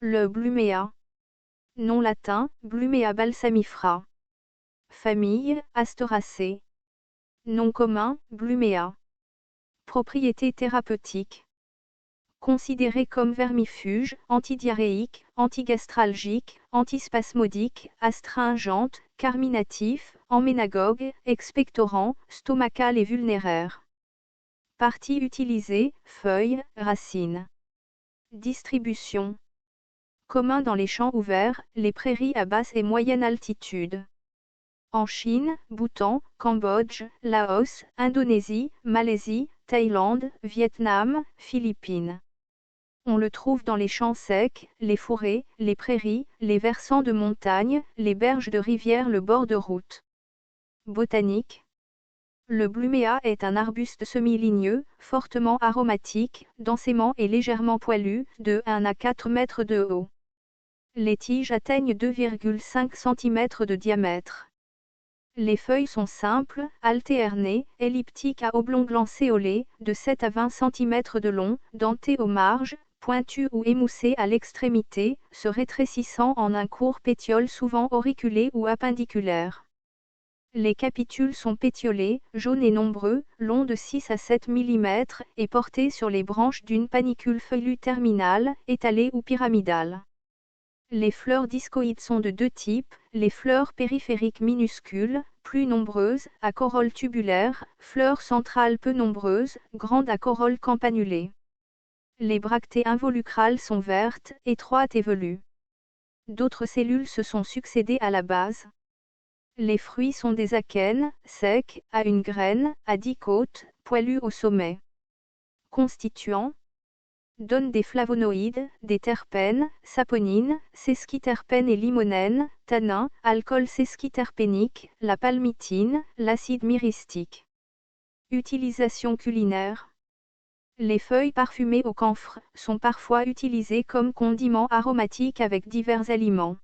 Le Blumea. Nom latin, Blumea balsamifera. Famille, Asteraceae. Nom commun, Blumea. Propriétés thérapeutiques. Considéré comme vermifuge, antidiarrhéique, antigastralgique, antispasmodique, astringente, carminatif, emménagogue, expectorant, stomacal et vulnéraire. Parties utilisées, feuilles, racines. Distribution. Commun dans les champs ouverts, les prairies à basse et moyenne altitude. En Chine, Bhoutan, Cambodge, Laos, Indonésie, Malaisie, Thaïlande, Vietnam, Philippines. On le trouve dans les champs secs, les forêts, les prairies, les versants de montagne, les berges de rivières, le bord de route. Botanique. Le Blumea est un arbuste semi-ligneux, fortement aromatique, densément et légèrement poilu, de 1 à 4 mètres de haut. Les tiges atteignent 2,5 cm de diamètre. Les feuilles sont simples, alternées, elliptiques à oblong-lancéolées, de 7 à 20 cm de long, dentées aux marges, pointues ou émoussées à l'extrémité, se rétrécissant en un court pétiole souvent auriculé ou appendiculaire. Les capitules sont pétiolés, jaunes et nombreux, longs de 6 à 7 mm, et portés sur les branches d'une panicule feuillue terminale, étalée ou pyramidale. Les fleurs discoïdes sont de deux types, les fleurs périphériques minuscules, plus nombreuses, à corolle tubulaire, fleurs centrales peu nombreuses, grandes à corolle campanulée. Les bractées involucrales sont vertes, étroites et velues. D'autres cellules se sont succédées à la base. Les fruits sont des akènes, secs, à une graine, à 10 côtes, poilus au sommet. Constituants. Donnent des flavonoïdes, des terpènes, saponines, sesquiterpènes et limonènes, tanins, alcool sesquiterpénique, la palmitine, l'acide myristique. Utilisation culinaire. Les feuilles parfumées au camphre sont parfois utilisées comme condiments aromatiques avec divers aliments.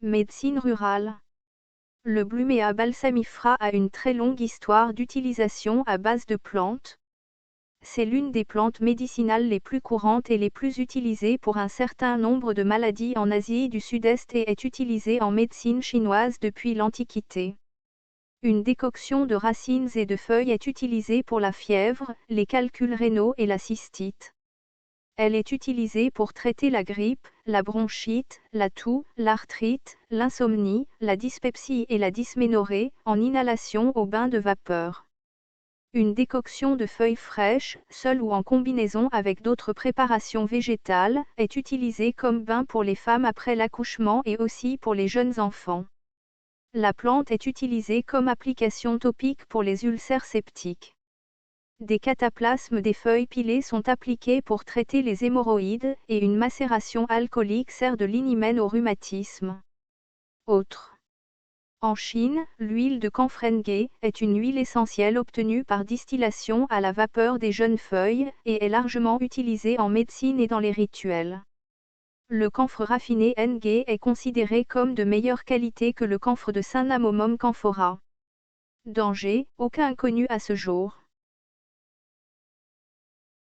Médecine rurale. Le Blumea balsamifera a une très longue histoire d'utilisation à base de plantes. C'est l'une des plantes médicinales les plus courantes et les plus utilisées pour un certain nombre de maladies en Asie du Sud-Est et est utilisée en médecine chinoise depuis l'Antiquité. Une décoction de racines et de feuilles est utilisée pour la fièvre, les calculs rénaux et la cystite. Elle est utilisée pour traiter la grippe, la bronchite, la toux, l'arthrite, l'insomnie, la dyspepsie et la dysménorrhée, en inhalation au bain de vapeur. Une décoction de feuilles fraîches, seule ou en combinaison avec d'autres préparations végétales, est utilisée comme bain pour les femmes après l'accouchement et aussi pour les jeunes enfants. La plante est utilisée comme application topique pour les ulcères septiques. Des cataplasmes des feuilles pilées sont appliqués pour traiter les hémorroïdes, et une macération alcoolique sert de linimène au rhumatisme. Autres. En Chine, l'huile de camphrengue est une huile essentielle obtenue par distillation à la vapeur des jeunes feuilles, et est largement utilisée en médecine et dans les rituels. Le camphre raffiné Nge est considéré comme de meilleure qualité que le camphre de Cinnamomum camphora. Danger, aucun connu à ce jour.